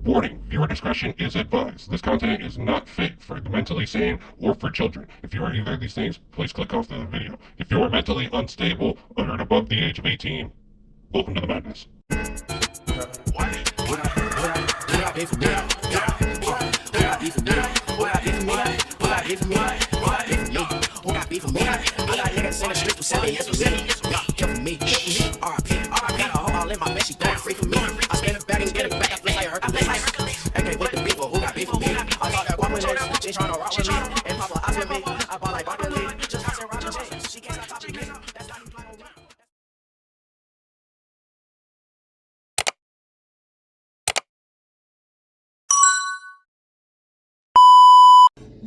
Warning, viewer discretion is advised. This content is not fit for the mentally sane or for children. If you are either of these things, please click off the video. If you are mentally unstable or are above the age of 18, welcome to the madness.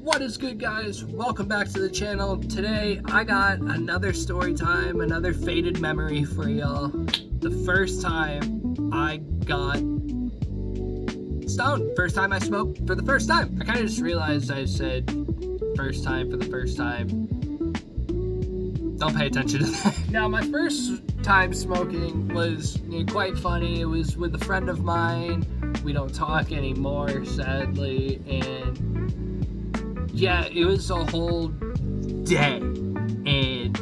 What is good, guys? Welcome back to the channel. Today I got another story time, another faded memory for y'all. The first time I got stoned, first time I smoked for the first time. I kind of just realized I said first time for the first time. Don't pay attention to that. Now, my first time smoking was quite funny. It was with a friend of mine. We don't talk anymore, sadly, and yeah, it was a whole day, and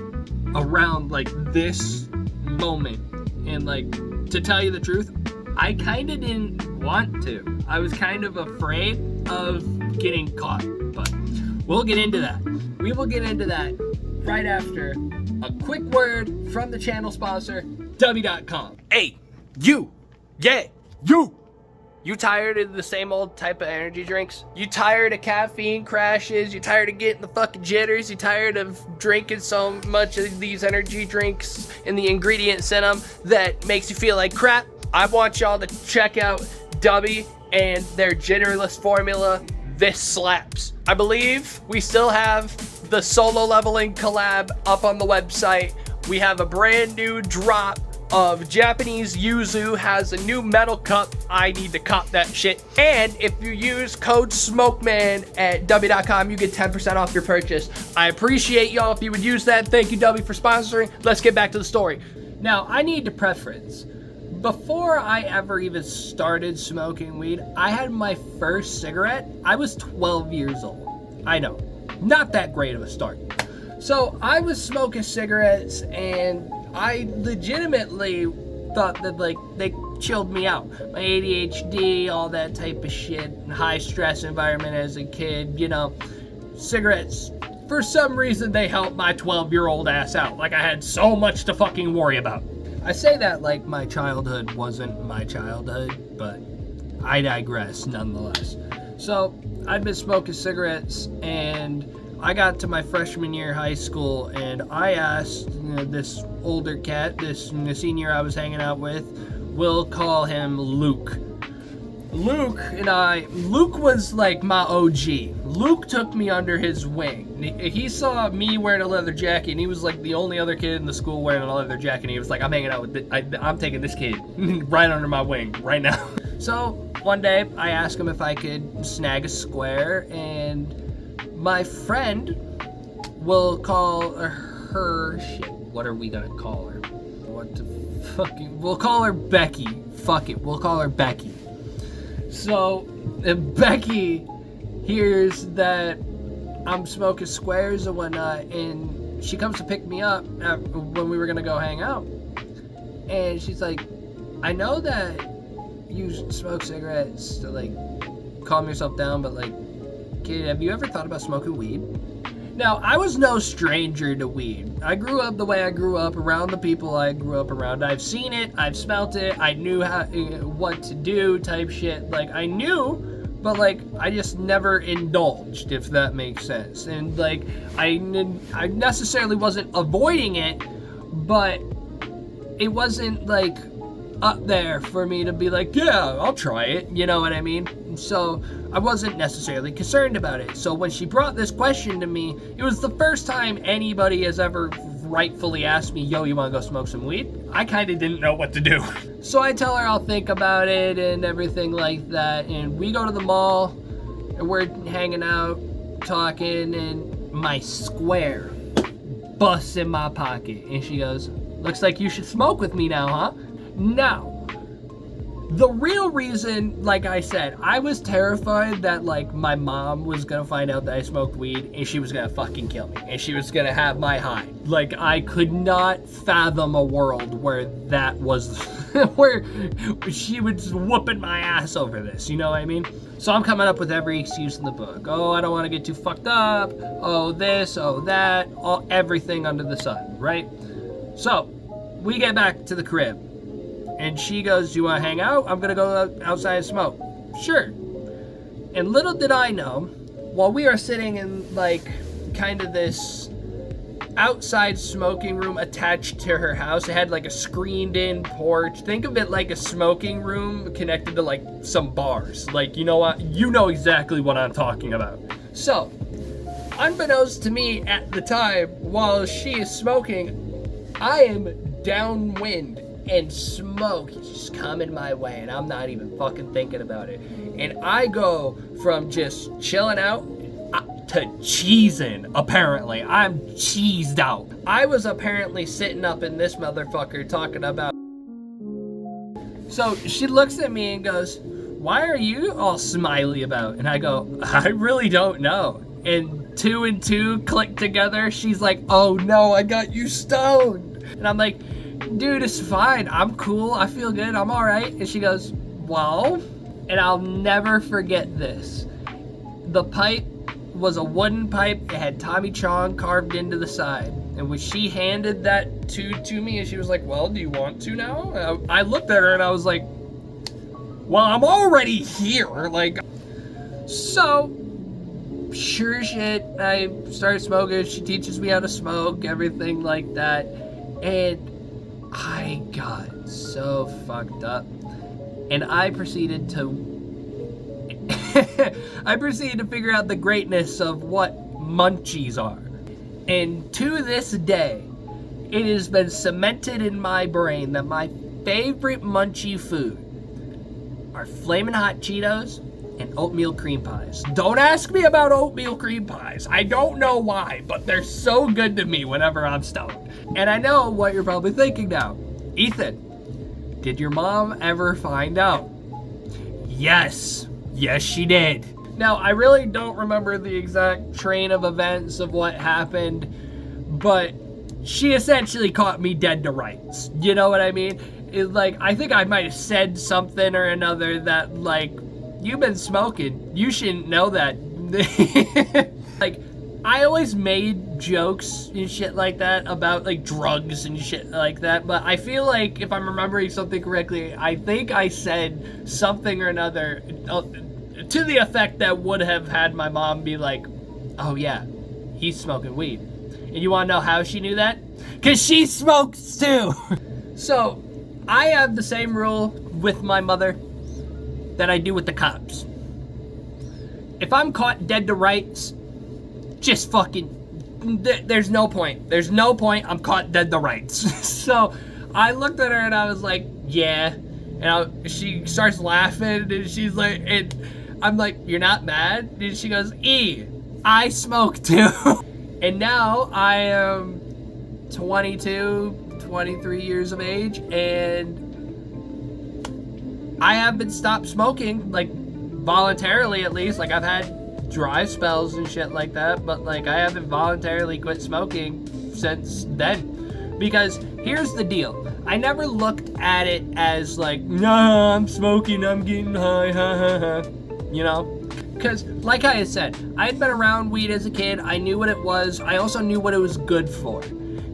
around like this moment, and like, to tell you the truth, I kind of didn't want to. I was kind of afraid of getting caught, but we'll get into that. We will get into that right after a quick word from the channel sponsor, bout.com. Hey, you! Yeah, you! You tired of the same old type of energy drinks? You tired of caffeine crashes? You tired of getting the fucking jitters? You tired of drinking so much of these energy drinks and the ingredients in them that makes you feel like crap? I want y'all to check out Dubby and their jitterless formula. This slaps. I believe we still have the solo leveling collab up on the website. We have a brand new drop of Japanese yuzu, has a new metal cup. I need to cop that shit. And if you use code SMOKEMAN at W.com, you get 10% off your purchase. I appreciate y'all if you would use that. Thank you, W, for sponsoring. Let's get back to the story. Now, I need to preference. Before I ever even started smoking weed, I had my first cigarette. I was 12 years old. I know, not that great of a start. So I was smoking cigarettes, and I legitimately thought that, like, they chilled me out. My ADHD, all that type of shit, high stress environment as a kid, you know. Cigarettes, for some reason, they helped my 12-year-old ass out. Like, I had so much to fucking worry about. I say that like my childhood wasn't my childhood, but I digress nonetheless. So, I'd been smoking cigarettes, and I got to my freshman year of high school, and I asked this older cat, this senior I was hanging out with, we'll call him Luke. Luke was like my OG. Luke took me under his wing. He saw me wearing a leather jacket, and he was like the only other kid in the school wearing a leather jacket, and he was like, I'm hanging out with I'm taking this kid right under my wing right now. So one day I asked him if I could snag a square, and my friend, we'll call her, shit, what are we gonna call her? We'll call her Becky. Fuck it, we'll call her Becky. So, Becky hears that I'm smoking squares and whatnot, and she comes to pick me up when we were gonna go hang out. And she's like, I know that you smoke cigarettes to, like, calm yourself down, but, like, kid, have you ever thought about smoking weed? Now, I was no stranger to weed. I grew up the way I grew up, around the people I grew up around. I've seen it, I've smelt it, I knew what to do type shit. Like, I knew, but, like, I just never indulged, if that makes sense. And, like, I necessarily wasn't avoiding it, but it wasn't, like, up there for me to be like, yeah, I'll try it, you know what I mean? So I wasn't necessarily concerned about it. So when she brought this question to me, it was the first time anybody has ever rightfully asked me, yo, you wanna go smoke some weed? I kinda didn't know what to do. So I tell her I'll think about it and everything like that, and we go to the mall, and we're hanging out, talking, and my square busts in my pocket, and she goes, looks like you should smoke with me now, huh? Now, The real reason, like I said, I was terrified that like my mom was gonna find out that I smoked weed and she was gonna fucking kill me and she was gonna have my hide. Like I could not fathom a world where that was where she was whooping my ass over this, you know what I mean? So I'm coming up with every excuse in the book. Oh, I don't want to get too fucked up. Oh, this, oh, that, everything under the sun, right? So we get back to the crib. And she goes, do you want to hang out? I'm going to go outside and smoke. Sure. And little did I know, while we are sitting in like kind of this outside smoking room attached to her house, it had like a screened in porch. Think of it like a smoking room connected to like some bars. Like, you know what? You know exactly what I'm talking about. So, unbeknownst to me at the time, while she is smoking, I am downwind. And smoke is just coming my way, and I'm not even fucking thinking about it. And I go from just chilling out to cheesing, apparently. I'm cheesed out. I was apparently sitting up in this motherfucker talking about... So she looks at me and goes, why are you all smiley about? And I go, I really don't know. And 2 and 2 click together. She's like, oh no, I got you stoned. And I'm like, dude, it's fine. I'm cool. I feel good. I'm all right. And she goes, well, and I'll never forget this. The pipe was a wooden pipe. It had Tommy Chong carved into the side. And when she handed that to me, and she was like, well, do you want to now? I looked at her and I was like, well, I'm already here. Like, so, sure shit, I started smoking. She teaches me how to smoke, everything like that. And I got so fucked up, and I proceeded to figure out the greatness of what munchies are. And to this day, it has been cemented in my brain that my favorite munchie food are Flamin' Hot Cheetos and oatmeal cream pies. Don't ask me about oatmeal cream pies. I don't know why, but they're so good to me whenever I'm stoned. And I know what you're probably thinking now. Ethan, did your mom ever find out? Yes. Yes, she did. Now, I really don't remember the exact train of events of what happened, but she essentially caught me dead to rights. You know what I mean? It's like, I think I might have said something or another that, like, you've been smoking. You shouldn't know that. Like, I always made jokes and shit like that about, like, drugs and shit like that, but I feel like, if I'm remembering something correctly, I think I said something or another to the effect that would have had my mom be like, oh yeah, he's smoking weed. And you want to know how she knew that? Because she smokes too! So, I have the same rule with my mother that I do with the cops. If I'm caught dead to rights, just fucking, there's no point. There's no point. I'm caught dead to rights. So I looked at her and I was like, yeah. And she starts laughing and she's like, and I'm like, you're not mad? And she goes, I smoke too. And now I am 22, 23 years of age, and I haven't stopped smoking, like, voluntarily at least. Like, I've had dry spells and shit like that, but, like, I haven't voluntarily quit smoking since then. Because here's the deal. I never looked at it as, like, nah, I'm smoking, I'm getting high, ha ha ha. You know? Because, like I had said, I had been around weed as a kid. I knew what it was. I also knew what it was good for.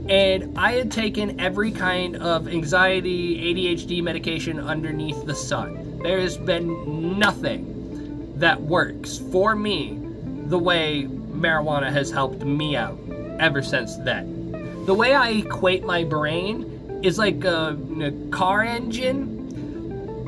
And I had taken every kind of anxiety, ADHD medication underneath the sun. There has been nothing that works for me the way marijuana has helped me out ever since then. The way I equate my brain is like a car engine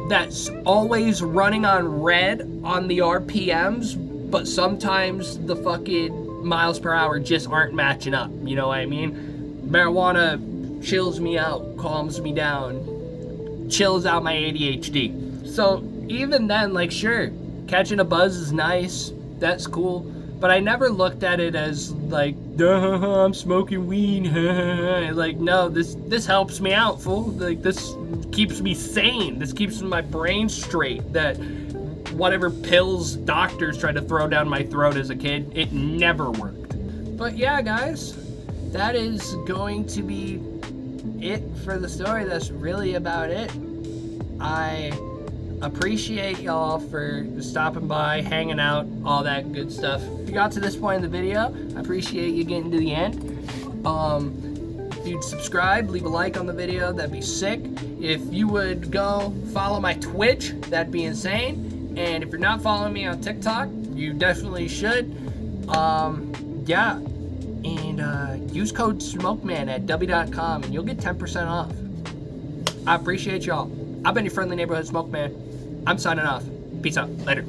that's always running on red on the RPMs, but sometimes the fucking miles per hour just aren't matching up. You know what I mean? Marijuana chills me out, calms me down, chills out my ADHD. So even then, like, sure, catching a buzz is nice, that's cool, But I never looked at it as like, duh, I'm smoking weed. Like, no, this helps me out, fool. Like, this keeps me sane. This keeps my brain straight. That whatever pills doctors tried to throw down my throat as a kid, it never worked. But yeah, guys, that is going to be it for the story. That's really about it. I appreciate y'all for stopping by, hanging out, all that good stuff. If you got to this point in the video, I appreciate you getting to the end. If you'd subscribe, leave a like on the video, that'd be sick. If you would go follow my Twitch, that'd be insane. And if you're not following me on TikTok, you definitely should. Yeah. And use code SMOKEMAN at w.com and you'll get 10% off. I appreciate y'all. I've been your friendly neighborhood Smoke Man. I'm signing off. Peace out. Later.